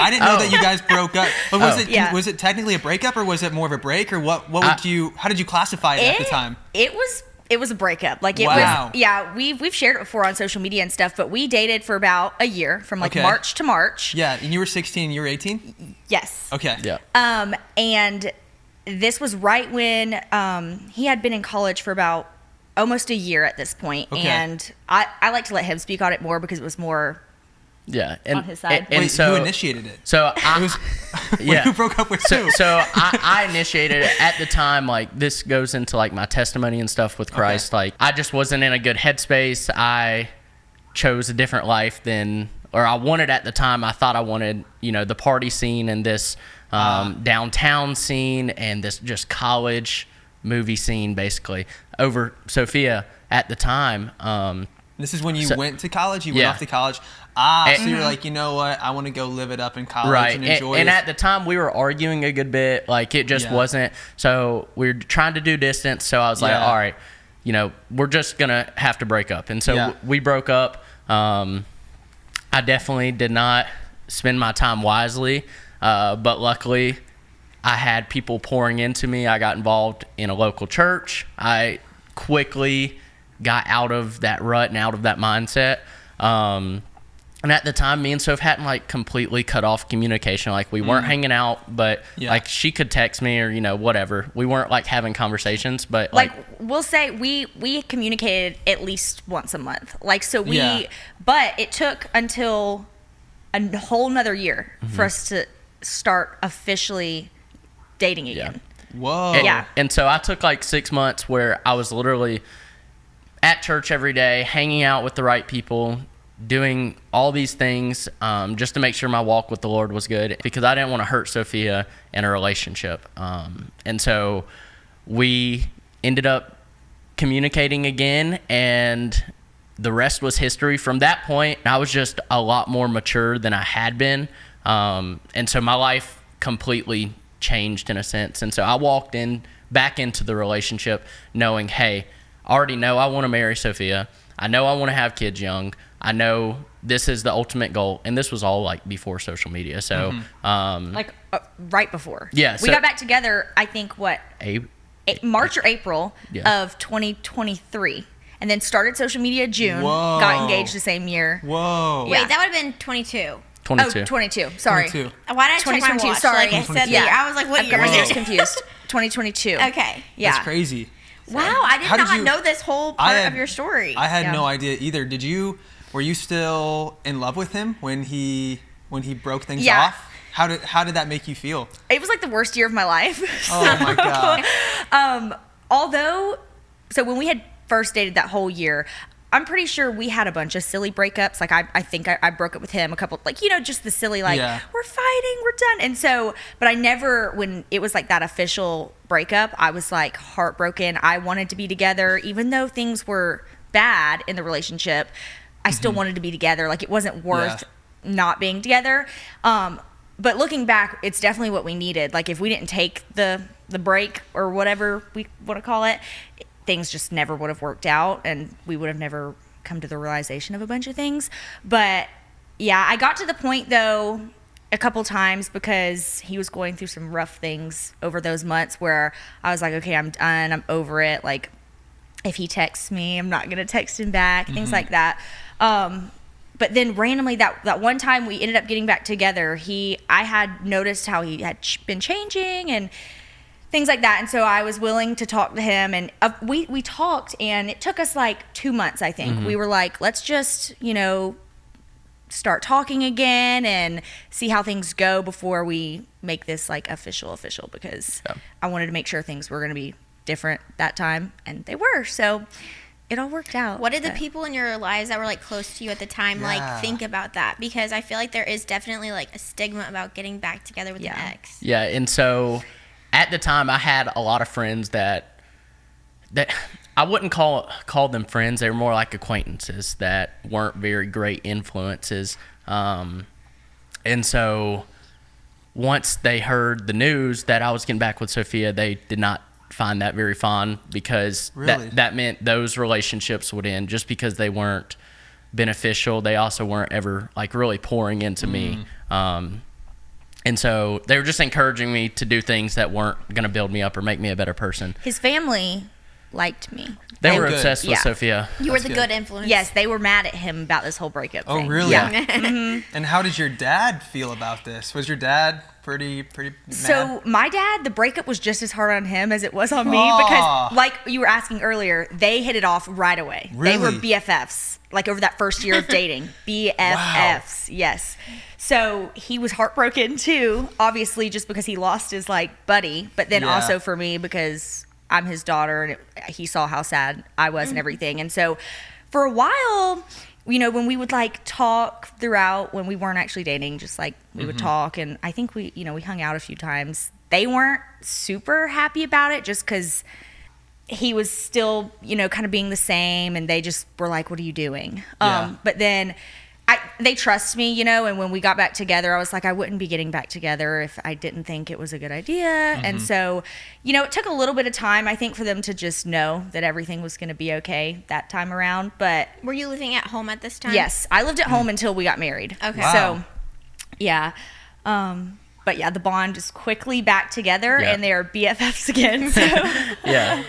I didn't know that you guys broke up. But was it technically a breakup, or was it more of a break, or what how did you classify it at the time? It was a breakup. Like it Wow. was, yeah, we've shared it before on social media and stuff, but we dated for about a year, from like March to March. Yeah, and you were 16 and you were 18? Yes. Okay. Yeah. And this was right when he had been in college for about almost a year at this point. Okay. And I like to let him speak on it more because it was more on his side. Wait, so who initiated it? So Who broke up with who? So I initiated it at the time. Like, this goes into like my testimony and stuff with Christ. Like, I just wasn't in a good headspace. I chose a different life or I wanted at the time. I thought I wanted, the party scene and this downtown scene and this just college movie scene, basically, over Sophia at the time. This is when you went to college? You went off to college? So you were like, you know what? I want to go live it up in college and enjoy it. And at the time, we were arguing a good bit. Like, it just wasn't. So we were trying to do distance. So I was like, all right, we're just going to have to break up. And so we broke up. I definitely did not spend my time wisely. But luckily, I had people pouring into me. I got involved in a local church. I quickly got out of that rut and out of that mindset. And at the time, me and Soph hadn't like completely cut off communication. Like, we weren't hanging out, but like she could text me or whatever. We weren't like having conversations, but like we'll say we communicated at least once a month. Like, so but it took until a whole nother year for us to start officially dating again. Whoa. And so I took like 6 months where I was literally at church every day, hanging out with the right people, doing all these things just to make sure my walk with the Lord was good, because I didn't want to hurt Sophia in a relationship. And so we ended up communicating again, and the rest was history. From that point, I was just a lot more mature than I had been. And so my life completely changed in a sense. And so I walked back into the relationship knowing, hey, I already know I want to marry Sophia. I know I want to have kids young. I know this is the ultimate goal. And this was all like before social media. So, right before. Yeah. We got back together, I think, March or April of 2023. And then started social media June. Whoa. Got engaged the same year. Whoa. Wait, that would have been 22. 22. Oh, 22. Sorry. 22. Why did I check my 2022, watch? sorry. Like I said the year. I was like, what year I is was it? confused. 2022. Okay. Yeah. That's crazy. Wow, I did not know this whole part of your story. I had no idea either. Were you still in love with him when he broke things off? How did that make you feel? It was like the worst year of my life. Oh my God. So when we had first dated that whole year, I'm pretty sure we had a bunch of silly breakups. Like I think I broke up with him a couple, like, just the silly, like, we're fighting, we're done. And so, but I never, when it was like that official breakup, I was like heartbroken. I wanted to be together, even though things were bad in the relationship. I still wanted to be together. Like, it wasn't worth not being together. But looking back, it's definitely what we needed. Like, if we didn't take the break or whatever we want to call it, things just never would have worked out, and we would have never come to the realization of a bunch of things. But yeah, I got to the point though a couple times, because he was going through some rough things over those months, where I was like, okay, I'm done, I'm over it. Like, if he texts me, I'm not gonna text him back, things like that. But then randomly that one time we ended up getting back together, I had noticed how he had been changing and things like that. And so I was willing to talk to him, and we talked, and it took us like 2 months, I think. We were like, let's just, start talking again and see how things go before we make this like official, because I wanted to make sure things were going to be different that time, and they were. So it all worked out. What did the people in your lives that were like close to you at the time like think about that? Because I feel like there is definitely like a stigma about getting back together with an ex. Yeah, and so at the time, I had a lot of friends that I wouldn't call them friends. They were more like acquaintances that weren't very great influences. And so once they heard the news that I was getting back with Sophia, they did not find that very fun, because that meant those relationships would end just because they weren't beneficial. They also weren't ever like really pouring into me. And so they were just encouraging me to do things that weren't going to build me up or make me a better person. His family liked me. They were good. obsessed with Yeah. Sophia. You were That's the good. good influence. Yes, they were mad at him about this whole breakup Oh, thing. really? Yeah. And how did your dad feel about this? Was your dad pretty mad? So my dad, the breakup was just as hard on him as it was on me Aw. because, like you were asking earlier, they hit it off right away. They were Really? BFFs, like over that first year of dating. BFFs, yes. So he was heartbroken too, obviously, just because he lost his like buddy, but then Yeah. also for me because I'm his daughter and he saw how sad I was and everything. And so for a while, you know, when we would like talk throughout when we weren't actually dating, just like we would talk, and I think we hung out a few times. They weren't super happy about it just because he was still, kind of being the same, and they just were like, what are you doing? Yeah. But then they trust me, and when we got back together, I was like, I wouldn't be getting back together if I didn't think it was a good idea. And so, it took a little bit of time, I think, for them to just know that everything was going to be okay that time around. But Were you living at home at this time? yes, I lived at home until we got married. Okay. Wow. So, yeah. But yeah, the bond is quickly back together, Yeah. and they are BFFs again. So. Yeah.